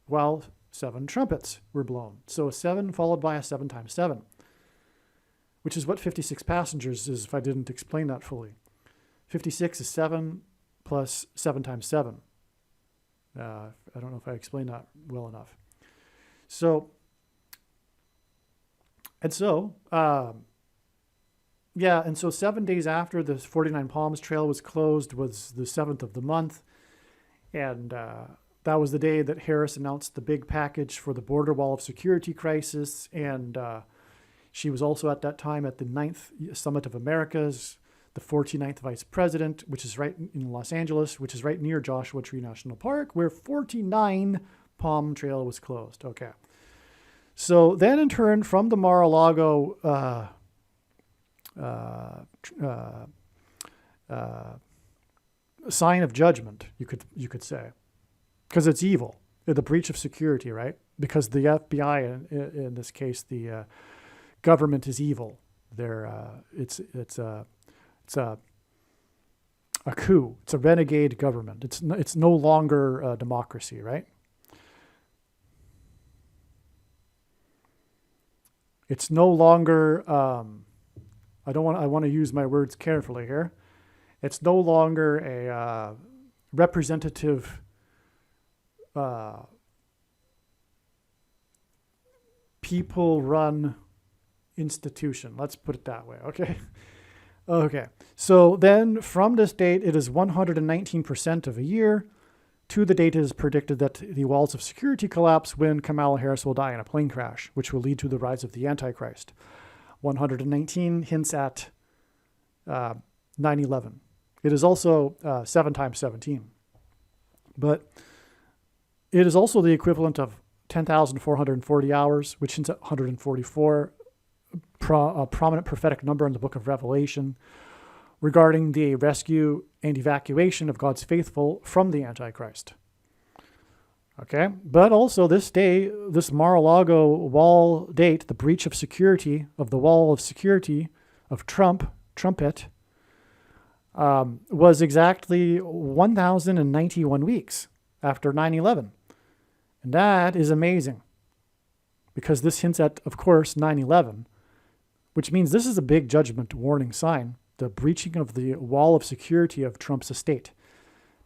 while 7 trumpets were blown. So a 7 followed by a 7 times 7, which is what 56 passengers is if I didn't explain that fully. 56 is 7 plus 7 times 7. I don't know if I explained that well enough. So 7 days after the 49 Palms Trail was closed was the 7th of the month. And that was the day that Harris announced the big package for the border wall of security crisis. And she was also at that time at the 9th Summit of Americas, the 49th Vice President, which is right in Los Angeles, which is right near Joshua Tree National Park, where 49 Palm Trail was closed. Okay. So then in turn, from the Mar-a-Lago sign of judgment, you could say, because it's evil, the breach of security, right? Because the FBI, in this case, the government is evil. It's a coup. It's a renegade government. It's no longer a democracy, right? It's no longer. I want to use my words carefully here. It's no longer a representative people-run institution. Let's put it that way. Okay. Okay. So then from this date, it is 119% of a year to the date it is predicted that the walls of security collapse when Kamala Harris will die in a plane crash, which will lead to the rise of the Antichrist. 119 hints at 9/11. It is also 7 times 17. But it is also the equivalent of 10,440 hours, which hints at 144, a prominent prophetic number in the book of Revelation regarding the rescue and evacuation of God's faithful from the Antichrist. Okay, but also this day, this Mar-a-Lago wall date, the breach of security of the wall of security of trumpet, was exactly 1,091 weeks after 9/11. And that is amazing because this hints at, of course, 9/11, which means this is a big judgment warning sign, the breaching of the wall of security of Trump's estate.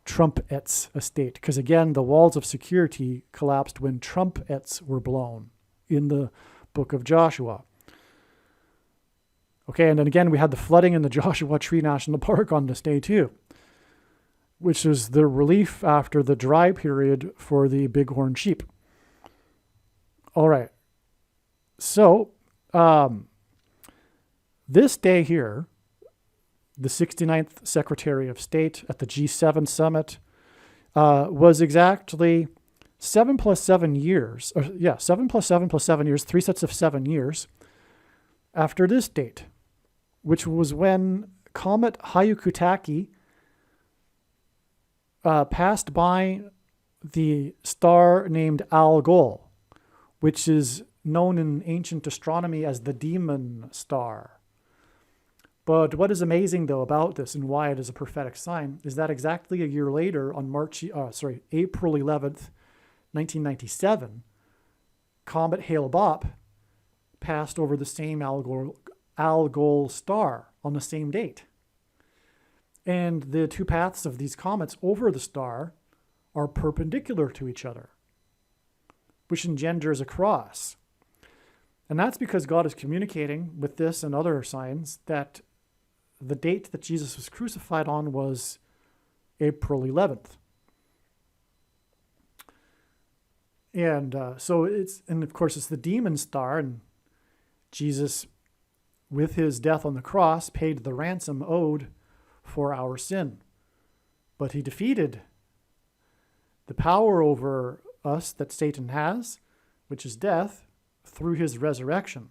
Trumpet's estate. Because again, the walls of security collapsed when trumpets were blown in the book of Joshua. Okay, and then again, we had the flooding in the Joshua Tree National Park on this day too, which is the relief after the dry period for the bighorn sheep. All right. So, this day here, the 69th Secretary of State at the G7 summit, was exactly 7 plus 7 years, 7 plus 7 plus 7 years, 3 sets of 7 years after this date, which was when Comet Hyakutake passed by the star named Algol, which is known in ancient astronomy as the demon star. But what is amazing, though, about this and why it is a prophetic sign is that exactly a year later, on April 11th, 1997, Comet Hale-Bopp passed over the same Algol star on the same date. And the two paths of these comets over the star are perpendicular to each other, which engenders a cross. And that's because God is communicating with this and other signs that the date that Jesus was crucified on was April 11th. And so of course, it's the demon star. And Jesus, with his death on the cross, paid the ransom owed for our sin. But he defeated the power over us that Satan has, which is death, through his resurrection.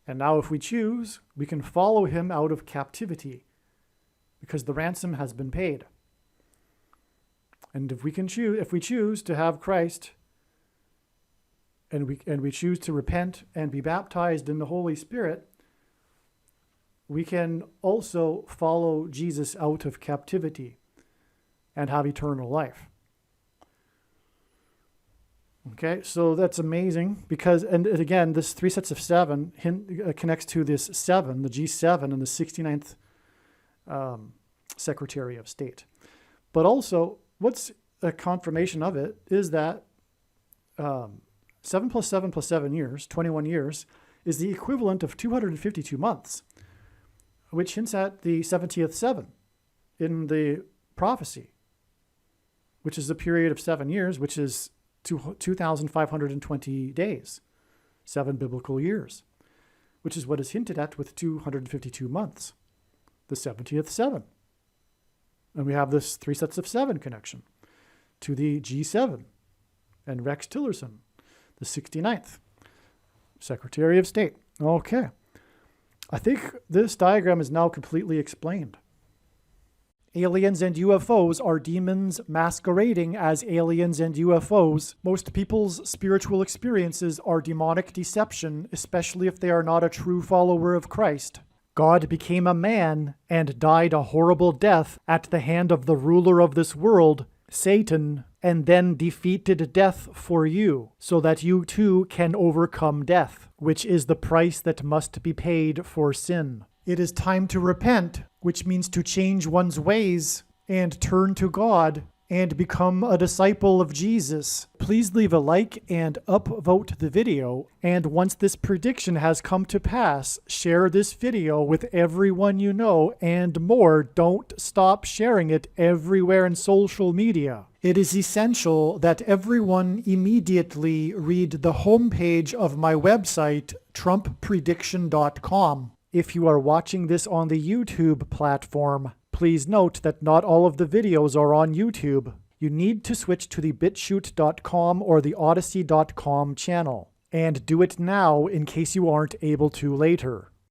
And now if we choose, we can follow him out of captivity because the ransom has been paid. And if we choose to have Christ, and we choose to repent and be baptized in the Holy Spirit, we can also follow Jesus out of captivity and have eternal life. Okay, so that's amazing because, and again, this 3 sets of 7 connects to this 7, the G7, and the 69th Secretary of State. But also, what's a confirmation of it is that 7 plus 7 plus 7 years, 21 years, is the equivalent of 252 months, which hints at the 70th 7 in the prophecy, which is a period of 7 years, which is 2,520 days, 7 biblical years, which is what is hinted at with 252 months, the 70th 7. And we have this 3 sets of 7 connection to the G7 and Rex Tillerson, the 69th Secretary of State. Okay. I think this diagram is now completely explained. Aliens and UFOs are demons masquerading as aliens and UFOs. Most people's spiritual experiences are demonic deception, especially if they are not a true follower of Christ. God became a man and died a horrible death at the hand of the ruler of this world, Satan, and then defeated death for you, so that you too can overcome death, which is the price that must be paid for sin. It is time to repent, which means to change one's ways and turn to God and become a disciple of Jesus. Please leave a like and upvote the video. And once this prediction has come to pass, share this video with everyone you know and more. Don't stop sharing it everywhere in social media. It is essential that everyone immediately read the homepage of my website, TrumpPrediction.com. If you are watching this on the YouTube platform, please note that not all of the videos are on YouTube. You need to switch to the BitChute.com or the Odyssey.com channel. And do it now in case you aren't able to later.